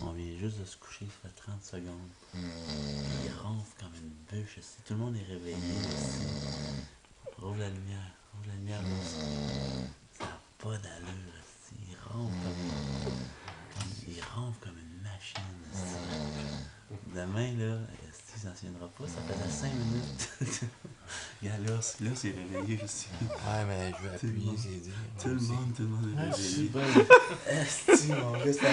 On vient juste de se coucher, ça fait 30 secondes. Il ronfle comme une bûche. Tout le monde est réveillé ici. Rouvre la lumière. Rouvre la lumière, là. Ça n'a pas d'allure. Il ronfle comme une machine. Demain, là, si ça ne tiendra pas, ça faisait 5 minutes. Regarde, là, c'est réveillé aussi. Ouais, mais je vais appuyer, c'est dit. Tout le monde est réveillé. Esti, mon gars, c'est